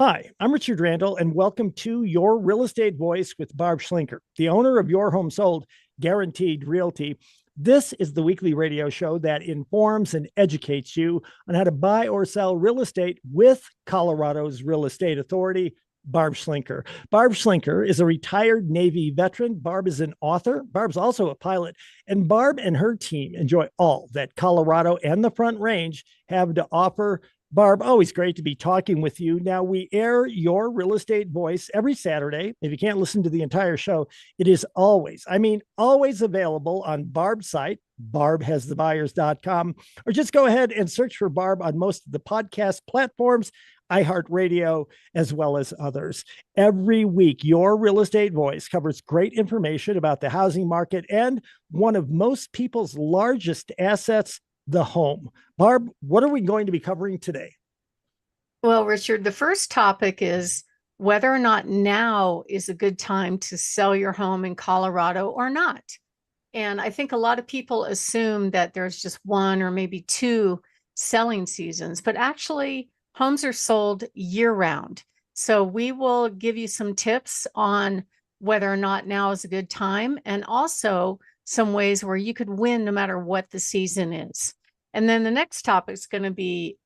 Hi, I'm Richard Randall, and welcome to Your Real Estate Voice with Barb Schlinker, the owner of Your Home Sold Guaranteed Realty. This is the weekly radio show that informs and educates you on how to buy or sell real estate with Colorado's Real Estate Authority, Barb Schlinker. Barb Schlinker is a retired Navy veteran. Barb is an author. Barb's also a pilot. And Barb and her team enjoy all that Colorado and the Front Range have to offer. Barb, always great to be talking with you. Now, we air Your Real Estate Voice every Saturday. If you can't listen to the entire show, it is always available on Barb's site, barbhasthebuyers.com, or just go ahead and search for Barb on most of the podcast platforms, iHeartRadio, as well as others. Every week, Your Real Estate Voice covers great information about the housing market and one of most people's largest assets, the home. Barb, what are we going to be covering today? Well, Richard, the first topic is whether or not now is a good time to sell your home in Colorado or not. And I think a lot of people assume that there's just one or maybe two selling seasons, but actually homes are sold year round. So we will give you some tips on whether or not now is a good time, and also some ways where you could win no matter what the season is. And then the next topic is going to be,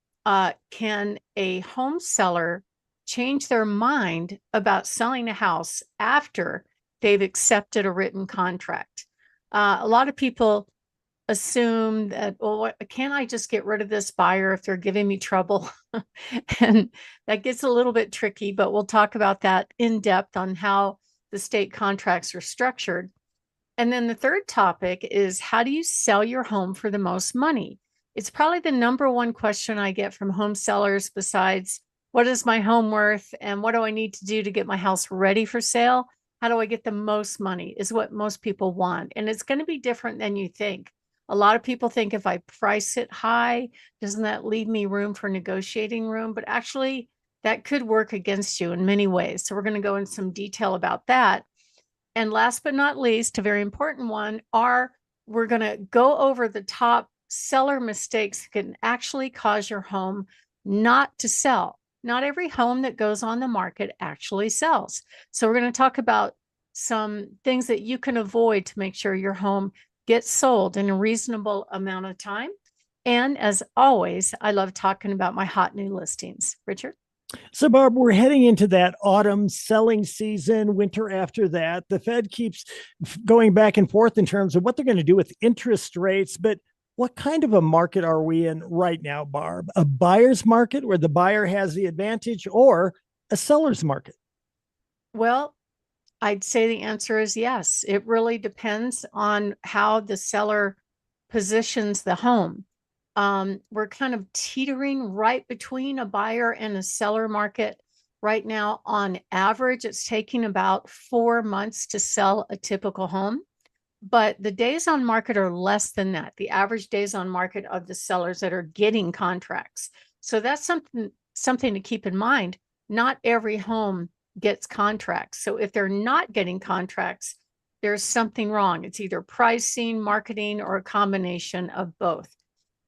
can a home seller change their mind about selling a house after they've accepted a written contract? A lot of people assume that, well, can't I just get rid of this buyer if they're giving me trouble? And that gets a little bit tricky, but we'll talk about that in depth on how the state contracts are structured. And then the third topic is, how do you sell your home for the most money? It's probably the number one question I get from home sellers, besides what is my home worth and what do I need to do to get my house ready for sale? How do I get the most money is what most people want. And it's going to be different than you think. A lot of people think, if I price it high, doesn't that leave me room for negotiating room? But actually, that could work against you in many ways. So we're going to go into some detail about that. And last but not least, a very important one, we're going to go over the top seller mistakes that can actually cause your home not to sell. Not every home that goes on the market actually sells. So we're going to talk about some things that you can avoid to make sure your home gets sold in a reasonable amount of time. And as always, I love talking about my hot new listings. Richard? So, Barb, we're heading into that autumn selling season, winter after that. The Fed keeps going back and forth in terms of what they're going to do with interest rates. But what kind of a market are we in right now, Barb? A buyer's market where the buyer has the advantage, or a seller's market? Well, I'd say the answer is yes. It really depends on how the seller positions the home. We're kind of teetering right between a buyer and a seller market right now. On average, it's taking about 4 months to sell a typical home, but the days on market are less than that. The average days on market of the sellers that are getting contracts. So that's something to keep in mind. Not every home gets contracts. So if they're not getting contracts, there's something wrong. It's either pricing, marketing, or a combination of both.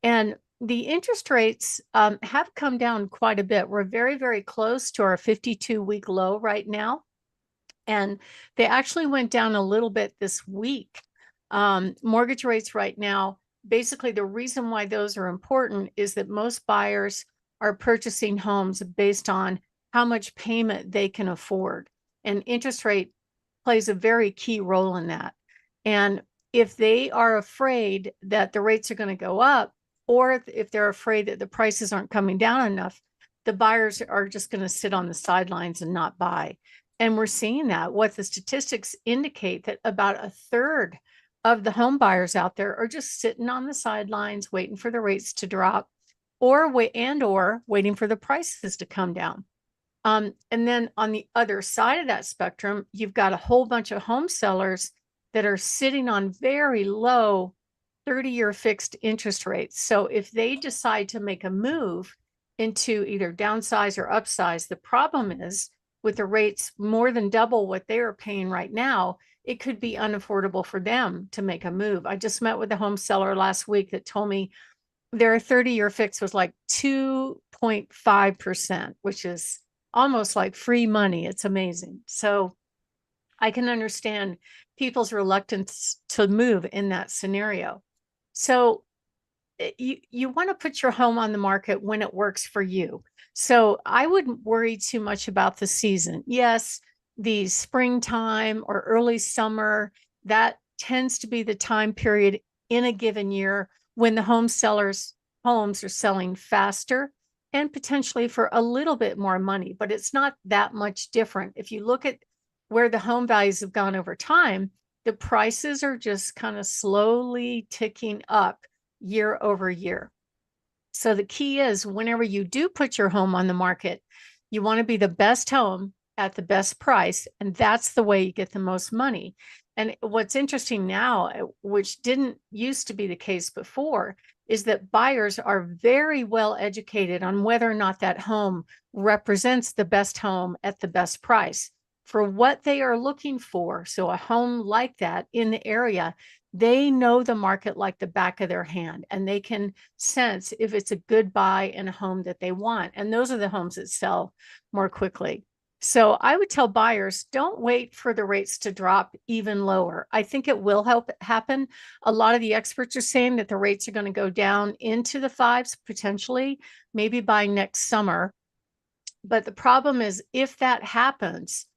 And the interest rates have come down quite a bit. We're very, very close to our 52-week low right now. And they actually went down a little bit this week. Mortgage rates right now, basically the reason why those are important is that most buyers are purchasing homes based on how much payment they can afford. And interest rate plays a very key role in that. And if they are afraid that the rates are going to go up, or if they're afraid that the prices aren't coming down enough, the buyers are just going to sit on the sidelines and not buy. And we're seeing that. What the statistics indicate, that about a third of the home buyers out there are just sitting on the sidelines waiting for the rates to drop, or waiting for the prices to come down. And then on the other side of that spectrum, you've got a whole bunch of home sellers that are sitting on very low 30-year fixed interest rates. So if they decide to make a move into either downsize or upsize, the problem is, with the rates more than double what they are paying right now, it could be unaffordable for them to make a move. I just met with a home seller last week that told me their 30-year fix was like 2.5%, which is almost like free money. It's amazing. So I can understand people's reluctance to move in that scenario. So you want to put your home on the market when it works for you. So I wouldn't worry too much about the season. Yes, the springtime or early summer, that tends to be the time period in a given year when the home sellers' homes are selling faster and potentially for a little bit more money, but it's not that much different. If you look at where the home values have gone over time, the prices are just kind of slowly ticking up year over year. So the key is whenever you do put your home on the market, you want to be the best home at the best price. And that's the way you get the most money. And what's interesting now, which didn't used to be the case before, is that buyers are very well educated on whether or not that home represents the best home at the best price for what they are looking for. So a home like that in the area, they know the market like the back of their hand, and they can sense if it's a good buy and a home that they want. And those are the homes that sell more quickly. So I would tell buyers, don't wait for the rates to drop even lower. I think it will help happen. A lot of the experts are saying that the rates are going to go down into the fives, potentially, maybe by next summer. But the problem is, if that happens,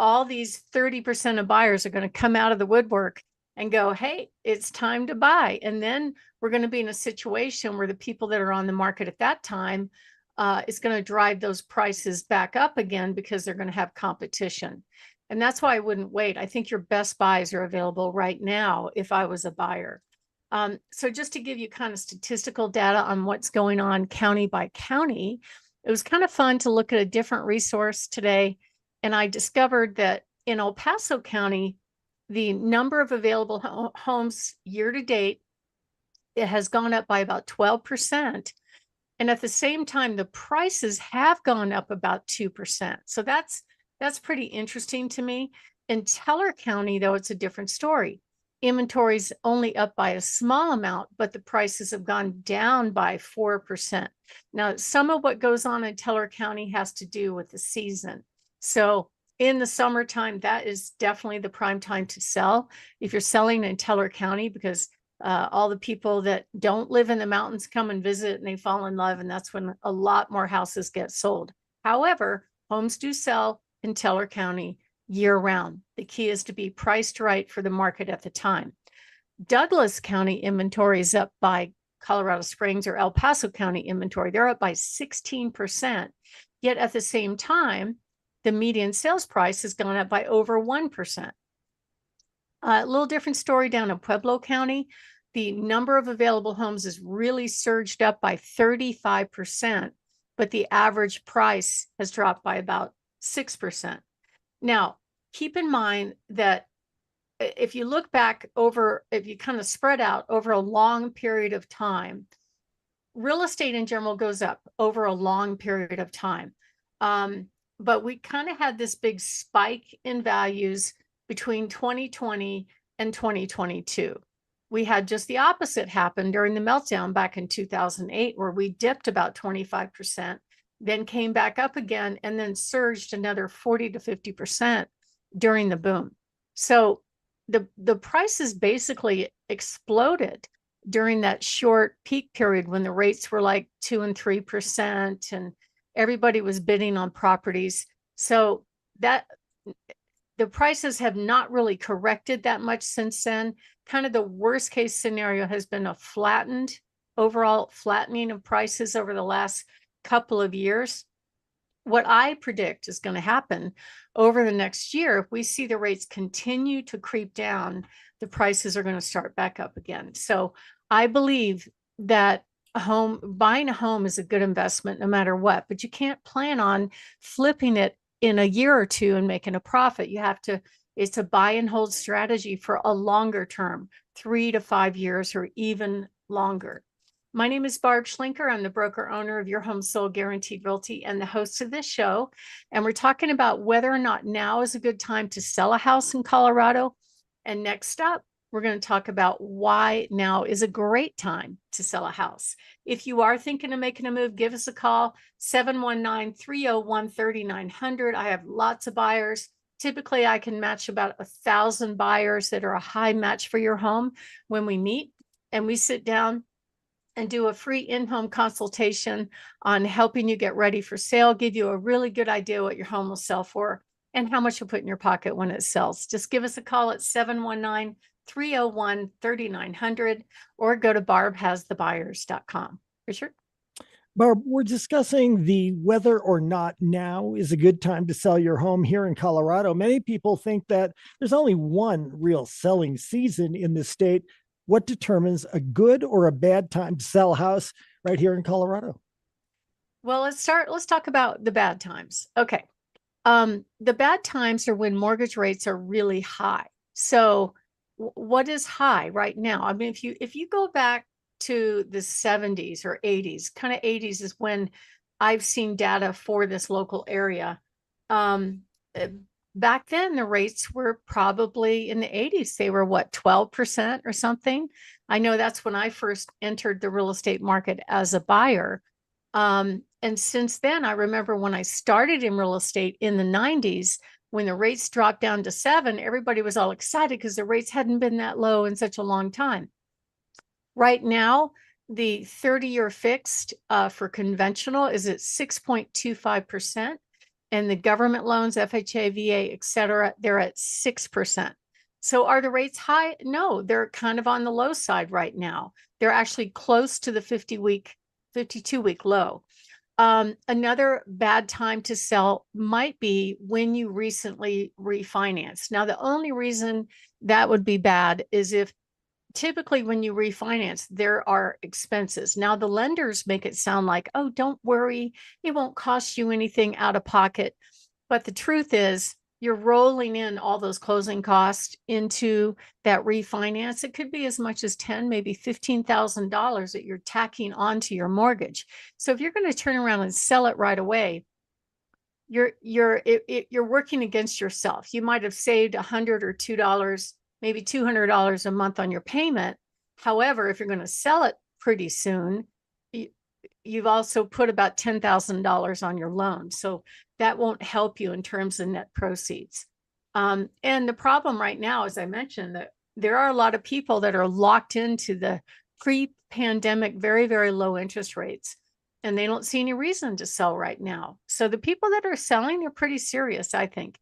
all these 30% of buyers are going to come out of the woodwork and go, hey, it's time to buy. And then we're going to be in a situation where the people that are on the market at that time is going to drive those prices back up again because they're going to have competition. And that's why I wouldn't wait. I think your best buys are available right now if I was a buyer. So just to give you kind of statistical data on what's going on county by county, it was kind of fun to look at a different resource today. And I discovered that in El Paso County, the number of available homes year to date, it has gone up by about 12%. And at the same time, the prices have gone up about 2%. So that's pretty interesting to me. In Teller County, though, it's a different story. Inventory's only up by a small amount, but the prices have gone down by 4%. Now, some of what goes on in Teller County has to do with the season. So in the summertime, that is definitely the prime time to sell. If you're selling in Teller County, because all the people that don't live in the mountains come and visit and they fall in love, and that's when a lot more houses get sold. However, homes do sell in Teller County year round. The key is to be priced right for the market at the time. Douglas County inventory is up by Colorado Springs or El Paso County inventory. They're up by 16%. Yet at the same time, the median sales price has gone up by over 1%. A little different story down in Pueblo County. The number of available homes has really surged up by 35%, but the average price has dropped by about 6%. Now, keep in mind that if you look back over, if you kind of spread out over a long period of time, real estate in general goes up over a long period of time. But we kind of had this big spike in values between 2020 and 2022. We had just the opposite happen during the meltdown back in 2008, where we dipped about 25%, then came back up again, and then surged another 40 to 50% during the boom. So the prices basically exploded during that short peak period when the rates were like 2 and 3%, and everybody was bidding on properties. So that the prices have not really corrected that much since then. Kind of the worst case scenario has been a overall flattening of prices over the last couple of years. What I predict is going to happen over the next year, if we see the rates continue to creep down, the prices are going to start back up again. So I believe that buying a home is a good investment no matter what, but you can't plan on flipping it in a year or two and making a profit. It's a buy and hold strategy for a longer term, 3 to 5 years or even longer. My name is Barb Schlinker. I'm the broker owner of Your Home Sold Guaranteed Realty and the host of this show. And we're talking about whether or not now is a good time to sell a house in Colorado. And next up, we're going to talk about why now is a great time to sell a house. If you are thinking of making a move, give us a call, 719-301-3900. I have lots of buyers. Typically, I can match about 1,000 buyers that are a high match for your home when we meet, and we sit down and do a free in-home consultation on helping you get ready for sale, give you a really good idea what your home will sell for and how much you'll put in your pocket when it sells. Just give us a call at 719-301-3900 or go to barbhasthebuyers.com. Richard? Barb, we're discussing the whether or not now is a good time to sell your home here in Colorado. Many people think that there's only one real selling season in the state. What determines a good or a bad time to sell a house right here in Colorado? Well, let's talk about the bad times. Okay. The bad times are when mortgage rates are really high. So what is high right now? I mean, if you go back to the 70s or 80s, kind of 80s is when I've seen data for this local area. Back then the rates were probably in the 80s. They were what, 12% or something? I know that's when I first entered the real estate market as a buyer. And since then, I remember when I started in real estate in the 90s, when the rates dropped down to 7, everybody was all excited because the rates hadn't been that low in such a long time. Right now, the 30-year fixed for conventional is at 6.25%. And the government loans, FHA, VA, et cetera, they're at 6%. So are the rates high? No, they're kind of on the low side right now. They're actually close to the 52-week low. Another bad time to sell might be when you recently refinance. Now, the only reason that would be bad is if typically when you refinance, there are expenses. Now, the lenders make it sound like, oh, don't worry, it won't cost you anything out of pocket. But the truth is, you're rolling in all those closing costs into that refinance. It could be as much as $10,000, maybe $15,000 that you're tacking onto your mortgage. So if you're going to turn around and sell it right away, you're working against yourself. You might have saved $100 or $2, maybe $200 a month on your payment. However, if you're going to sell it pretty soon, you've also put about $10,000 on your loan. So that won't help you in terms of net proceeds. And the problem right now, as I mentioned, that there are a lot of people that are locked into the pre-pandemic, very, very low interest rates, and they don't see any reason to sell right now. So the people that are selling, they're pretty serious, I think.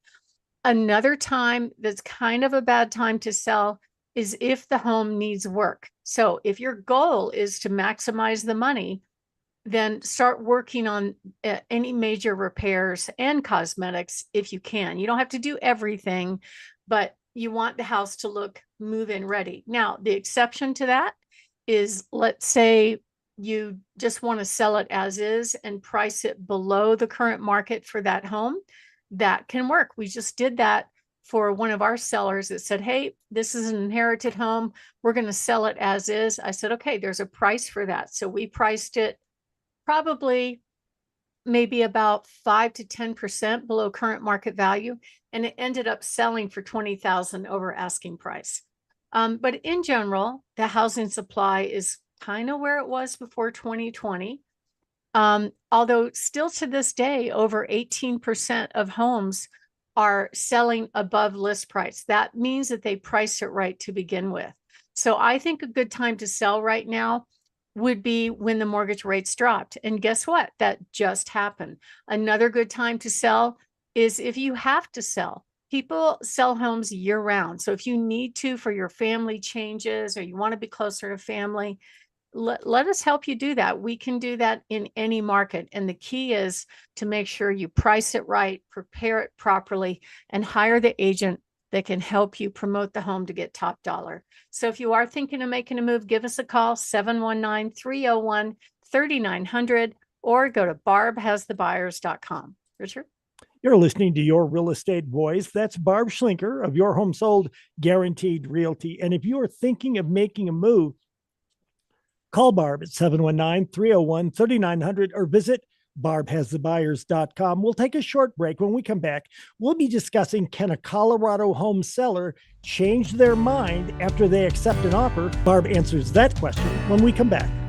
Another time that's kind of a bad time to sell is if the home needs work. So if your goal is to maximize the money, then start working on any major repairs and cosmetics if you can. You don't have to do everything, but you want the house to look move-in ready. Now, the exception to that is, let's say you just want to sell it as is and price it below the current market for that home. That can work. We just did that for one of our sellers that said, hey, this is an inherited home. We're going to sell it as is. I said, okay, there's a price for that. So we priced it probably maybe about 5 to 10% below current market value. And it ended up selling for $20,000 over asking price. But in general, the housing supply is kind of where it was before 2020. Although still to this day, over 18% of homes are selling above list price. That means that they priced it right to begin with. So I think a good time to sell right now would be when the mortgage rates dropped. And guess what? That just happened. Another good time to sell is if you have to sell. People sell homes year round. So if you need to for your family changes or you want to be closer to family, let us help you do that. We can do that in any market. And the key is to make sure you price it right, prepare it properly, and hire the agent that can help you promote the home to get top dollar. So if you are thinking of making a move, give us a call, 719-301-3900, or go to barbhasthebuyers.com. Richard? You're listening to Your Real Estate Voice. That's Barb Schlinker of Your Home Sold Guaranteed Realty. And if you are thinking of making a move, call Barb at 719-301-3900 or visit barbhasthebuyers.com. We'll take a short break. When we come back, we'll be discussing, can a Colorado home seller change their mind after they accept an offer? Barb answers that question when we come back.